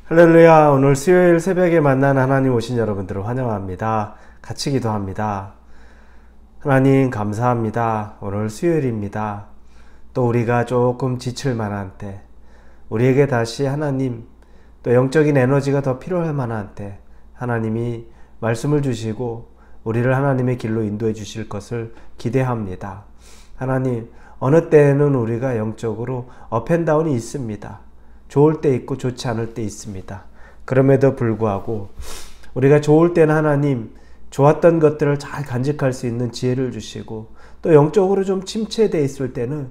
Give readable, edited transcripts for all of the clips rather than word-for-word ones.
할렐루야. 오늘 수요일 새벽에 만난 하나님 오신 여러분들을 환영합니다. 같이 기도합니다. 하나님 감사합니다. 오늘 수요일입니다. 또 우리가 조금 지칠 만한 때, 우리에게 다시 하나님, 또 영적인 에너지가 더 필요할 만한 때 하나님이 말씀을 주시고 우리를 하나님의 길로 인도해 주실 것을 기대합니다. 하나님, 어느 때에는 우리가 영적으로 업앤다운이 있습니다. 좋을 때 있고 좋지 않을 때 있습니다. 그럼에도 불구하고 우리가 좋을 때는 하나님 좋았던 것들을 잘 간직할 수 있는 지혜를 주시고, 또 영적으로 좀 침체되어 있을 때는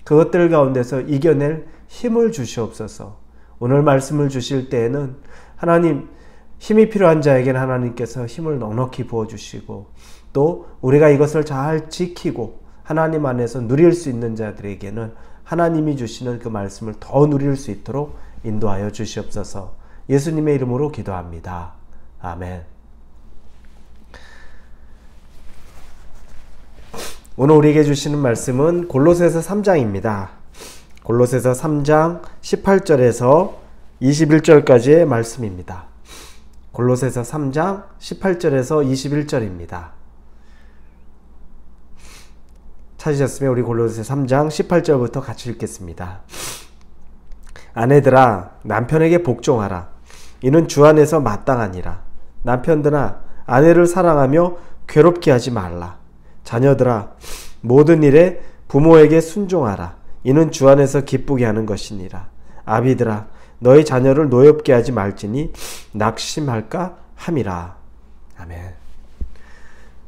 그것들 가운데서 이겨낼 힘을 주시옵소서. 오늘 말씀을 주실 때에는 하나님, 힘이 필요한 자에게는 하나님께서 힘을 넉넉히 부어주시고, 또 우리가 이것을 잘 지키고 하나님 안에서 누릴 수 있는 자들에게는 하나님이 주시는 그 말씀을 더 누릴 수 있도록 인도하여 주시옵소서. 예수님의 이름으로 기도합니다. 아멘. 오늘 우리에게 주시는 말씀은 골로새서 3장입니다. 골로새서 3장 18절에서 21절까지의 말씀입니다. 골로새서 3장 18절에서 21절입니다. 찾으셨으면 우리 골로새 3장 18절부터 같이 읽겠습니다. 아내들아, 남편에게 복종하라. 이는 주 안에서 마땅하니라. 남편들아, 아내를 사랑하며 괴롭게 하지 말라. 자녀들아, 모든 일에 부모에게 순종하라. 이는 주 안에서 기쁘게 하는 것이니라. 아비들아, 너희 자녀를 노엽게 하지 말지니 낙심할까 함이라. 아멘.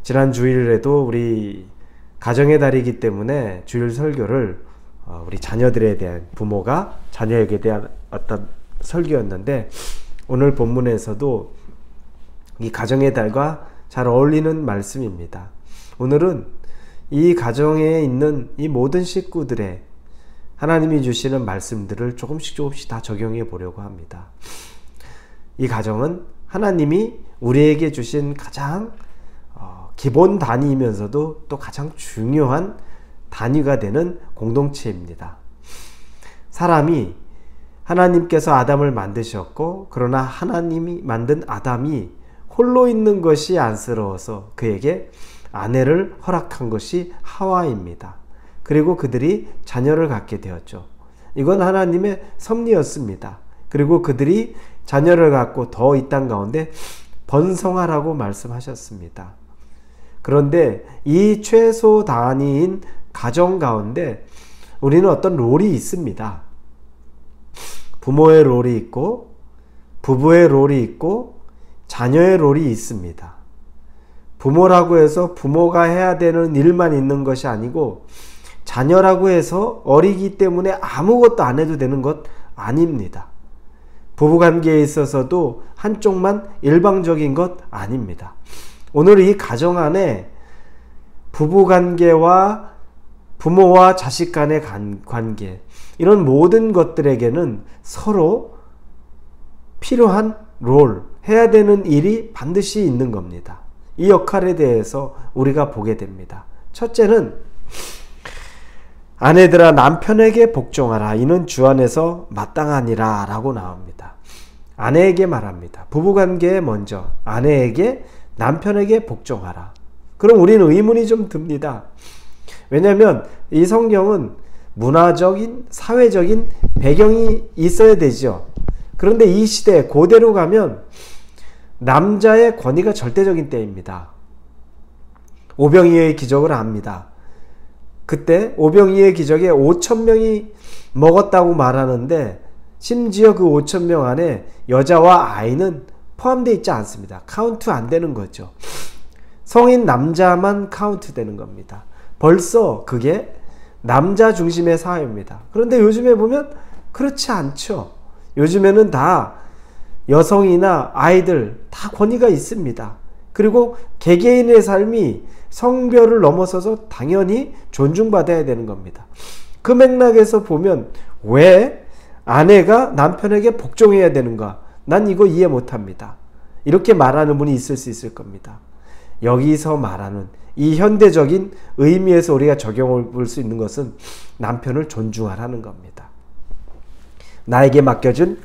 지난 주일에도 우리 가정의 달이기 때문에 주일 설교를 우리 자녀들에 대한, 부모가 자녀에게 대한 어떤 설교였는데, 오늘 본문에서도 이 가정의 달과 잘 어울리는 말씀입니다. 오늘은 이 가정에 있는 이 모든 식구들의 하나님이 주시는 말씀들을 조금씩 다 적용해 보려고 합니다. 이 가정은 하나님이 우리에게 주신 가장 기본 단위이면서도 또 가장 중요한 단위가 되는 공동체입니다. 사람이, 하나님께서 아담을 만드셨고, 그러나 하나님이 만든 아담이 홀로 있는 것이 안쓰러워서 그에게 아내를 허락한 것이 하와입니다. 그리고 그들이 자녀를 갖게 되었죠. 이건 하나님의 섭리였습니다. 그리고 그들이 자녀를 갖고 더 이 땅 가운데 번성하라고 말씀하셨습니다. 그런데 이 최소 단위인 가정 가운데 우리는 어떤 롤이 있습니다. 부모의 롤이 있고, 부부의 롤이 있고, 자녀의 롤이 있습니다. 부모라고 해서 부모가 해야 되는 일만 있는 것이 아니고, 자녀라고 해서 어리기 때문에 아무것도 안 해도 되는 것 아닙니다. 부부관계에 있어서도 한쪽만 일방적인 것 아닙니다. 오늘 이 가정 안에 부부관계와 부모와 자식 간의 관계, 이런 모든 것들에게는 서로 필요한 롤, 해야 되는 일이 반드시 있는 겁니다. 이 역할에 대해서 우리가 보게 됩니다. 첫째는, 아내들아, 남편에게 복종하라. 이는 주 안에서 마땅하니라 라고 나옵니다. 아내에게 말합니다. 부부관계에 먼저 아내에게, 남편에게 복종하라. 그럼 우리는 의문이 좀 듭니다. 왜냐하면 이 성경은 문화적인, 사회적인 배경이 있어야 되죠. 그런데 이 시대, 고대로 가면 남자의 권위가 절대적인 때입니다. 오병이어의 기적을 압니다. 그때 오병이어의 기적에 5,000명이 먹었다고 말하는데, 심지어 그 5,000명 안에 여자와 아이는 포함되어 있지 않습니다. 카운트 안 되는 거죠. 성인 남자만 카운트 되는 겁니다. 벌써 그게 남자 중심의 사회입니다. 그런데 요즘에 보면 그렇지 않죠. 요즘에는 다 여성이나 아이들 다 권위가 있습니다. 그리고 개개인의 삶이 성별을 넘어서서 당연히 존중받아야 되는 겁니다. 그 맥락에서 보면 왜 아내가 남편에게 복종해야 되는가? 난 이거 이해 못합니다. 이렇게 말하는 분이 있을 수 있을 겁니다. 여기서 말하는 이 현대적인 의미에서 우리가 적용해 볼 수 있는 것은 남편을 존중하라는 겁니다. 나에게 맡겨준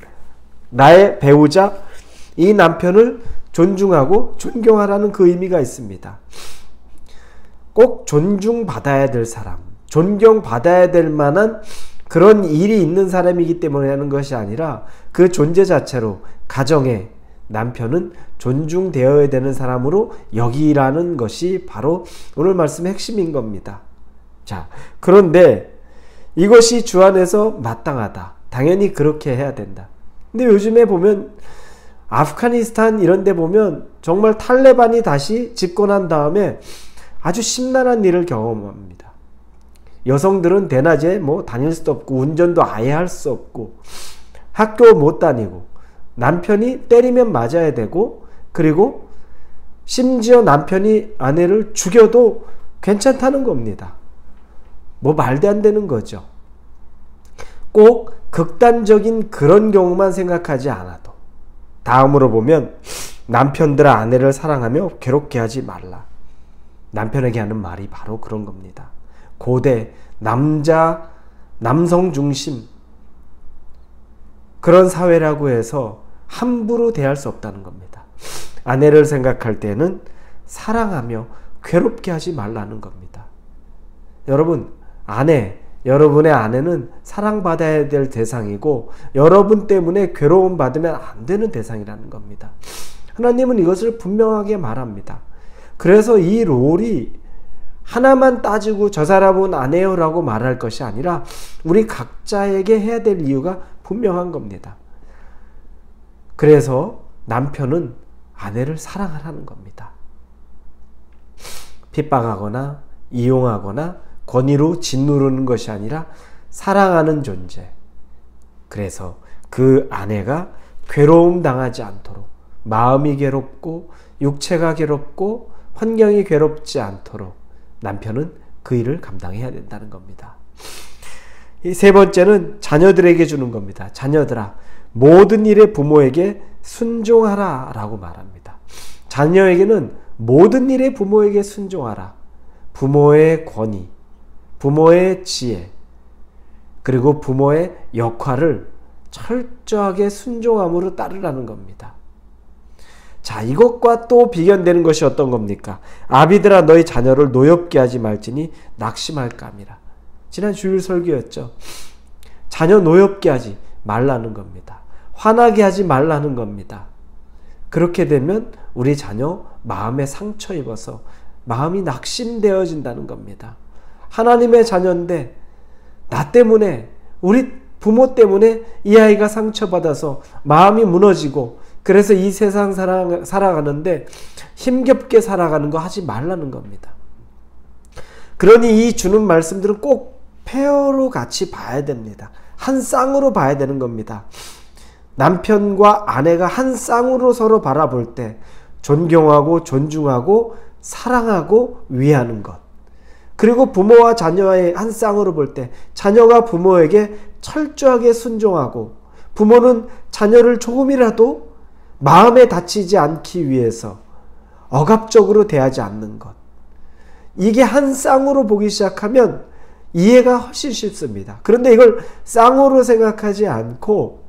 나의 배우자, 이 남편을 존중하고 존경하라는 그 의미가 있습니다. 꼭 존중받아야 될 사람, 존경받아야 될 만한 그런 일이 있는 사람이기 때문에 하는 것이 아니라 그 존재 자체로 가정에 남편은 존중되어야 되는 사람으로 여기라는 것이 바로 오늘 말씀의 핵심인 겁니다. 자, 그런데 이것이 주 안에서 마땅하다. 당연히 그렇게 해야 된다. 근데 요즘에 보면 아프가니스탄 이런 데 보면 정말 탈레반이 다시 집권한 다음에 아주 심란한 일을 경험합니다. 여성들은 대낮에 다닐 수도 없고 운전도 아예 할 수 없고 학교 못 다니고 남편이 때리면 맞아야 되고 그리고 심지어 남편이 아내를 죽여도 괜찮다는 겁니다. 말도 안 되는 거죠. 꼭 극단적인 그런 경우만 생각하지 않아도 다음으로 보면 남편들아 아내를 사랑하며 괴롭게 하지 말라. 남편에게 하는 말이 바로 그런 겁니다. 고대 남성 중심 그런 사회라고 해서 함부로 대할 수 없다는 겁니다. 아내를 생각할 때는 사랑하며 괴롭게 하지 말라는 겁니다. 여러분, 여러분의 아내는 사랑받아야 될 대상이고 여러분 때문에 괴로움 받으면 안 되는 대상이라는 겁니다. 하나님은 이것을 분명하게 말합니다. 그래서 이 롤이 하나만 따지고 저 사람은 아내요 라고 말할 것이 아니라 우리 각자에게 해야 될 이유가 분명한 겁니다. 그래서 남편은 아내를 사랑하라는 겁니다. 핍박하거나 이용하거나 권위로 짓누르는 것이 아니라 사랑하는 존재. 그래서 그 아내가 괴로움 당하지 않도록 마음이 괴롭고 육체가 괴롭고 환경이 괴롭지 않도록 남편은 그 일을 감당해야 된다는 겁니다. 이 세 번째는 자녀들에게 주는 겁니다. 자녀들아 모든 일에 부모에게 순종하라 라고 말합니다. 자녀에게는 모든 일에 부모에게 순종하라. 부모의 권위, 부모의 지혜, 그리고 부모의 역할을 철저하게 순종함으로 따르라는 겁니다. 자, 이것과 또 비견되는 것이 어떤 겁니까? 아비들아 너희 자녀를 노엽게 하지 말지니 낙심할까 함이라. 지난 주일 설교였죠. 자녀 노엽게 하지 말라는 겁니다. 화나게 하지 말라는 겁니다. 그렇게 되면 우리 자녀 마음에 상처 입어서 마음이 낙심되어진다는 겁니다. 하나님의 자녀인데 나 때문에 우리 부모 때문에 이 아이가 상처받아서 마음이 무너지고 그래서 이 세상 살아가는데 힘겹게 살아가는 거 하지 말라는 겁니다. 그러니 이 주는 말씀들은 꼭 페어로 같이 봐야 됩니다. 한 쌍으로 봐야 되는 겁니다. 남편과 아내가 한 쌍으로 서로 바라볼 때 존경하고 존중하고 사랑하고 위하는 것. 그리고 부모와 자녀의 한 쌍으로 볼 때 자녀가 부모에게 철저하게 순종하고 부모는 자녀를 조금이라도 마음에 다치지 않기 위해서 억압적으로 대하지 않는 것. 이게 한 쌍으로 보기 시작하면 이해가 훨씬 쉽습니다. 그런데 이걸 쌍으로 생각하지 않고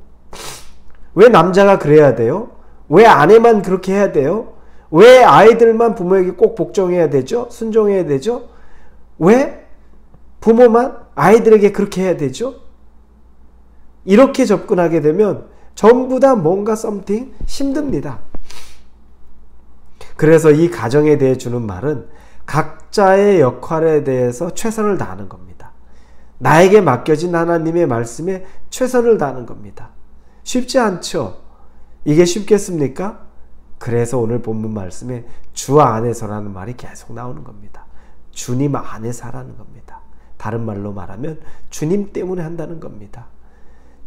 왜 남자가 그래야 돼요? 왜 아내만 그렇게 해야 돼요? 왜 아이들만 부모에게 꼭 복종해야 되죠? 순종해야 되죠? 왜 부모만 아이들에게 그렇게 해야 되죠? 이렇게 접근하게 되면 전부 다 뭔가 something 힘듭니다. 그래서 이 가정에 대해 주는 말은 각자의 역할에 대해서 최선을 다하는 겁니다. 나에게 맡겨진 하나님의 말씀에 최선을 다하는 겁니다. 쉽지 않죠? 이게 쉽겠습니까? 그래서 오늘 본문 말씀에 주 안에서라는 말이 계속 나오는 겁니다. 주님 안에서 하라는 겁니다. 다른 말로 말하면 주님 때문에 한다는 겁니다.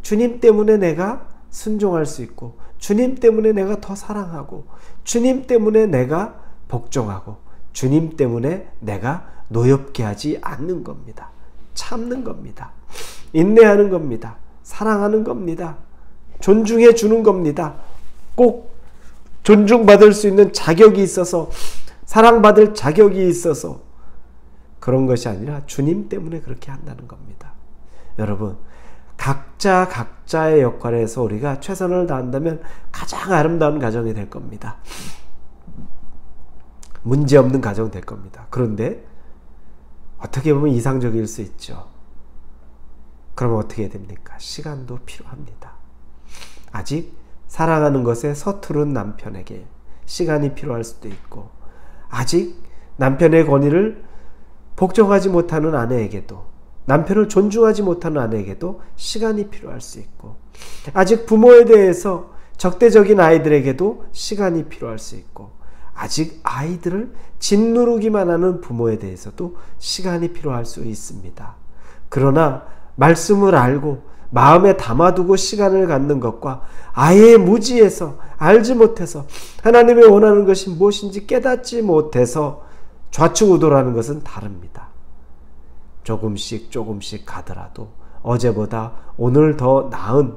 주님 때문에 내가 순종할 수 있고 주님 때문에 내가 더 사랑하고 주님 때문에 내가 복종하고 주님 때문에 내가 노엽게 하지 않는 겁니다. 참는 겁니다. 인내하는 겁니다. 사랑하는 겁니다. 존중해 주는 겁니다. 꼭 존중받을 수 있는 자격이 있어서 사랑받을 자격이 있어서 그런 것이 아니라 주님 때문에 그렇게 한다는 겁니다. 여러분, 각자의 역할에서 우리가 최선을 다한다면 가장 아름다운 가정이 될 겁니다. 문제없는 가정 될 겁니다. 그런데 어떻게 보면 이상적일 수 있죠. 그러면 어떻게 됩니까? 시간도 필요합니다. 아직 사랑하는 것에 서투른 남편에게 시간이 필요할 수도 있고, 아직 남편의 권위를 복종하지 못하는 아내에게도, 남편을 존중하지 못하는 아내에게도 시간이 필요할 수 있고, 아직 부모에 대해서 적대적인 아이들에게도 시간이 필요할 수 있고, 아직 아이들을 짓누르기만 하는 부모에 대해서도 시간이 필요할 수 있습니다. 그러나 말씀을 알고 마음에 담아두고 시간을 갖는 것과 아예 무지해서 알지 못해서 하나님이 원하는 것이 무엇인지 깨닫지 못해서 좌충우돌하는 것은 다릅니다. 조금씩 가더라도 어제보다 오늘 더 나은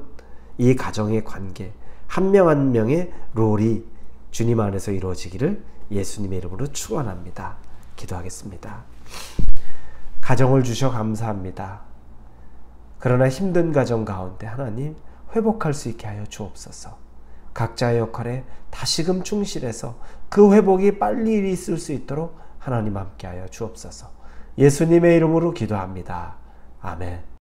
이 가정의 관계, 한 명 한 명의 롤이 주님 안에서 이루어지기를 예수님의 이름으로 축원합니다. 기도하겠습니다. 가정을 주셔 감사합니다. 그러나 힘든 가정 가운데 하나님 회복할 수 있게 하여 주옵소서. 각자의 역할에 다시금 충실해서 그 회복이 빨리 있을 수 있도록 하나님 함께 하여 주옵소서. 예수님의 이름으로 기도합니다. 아멘.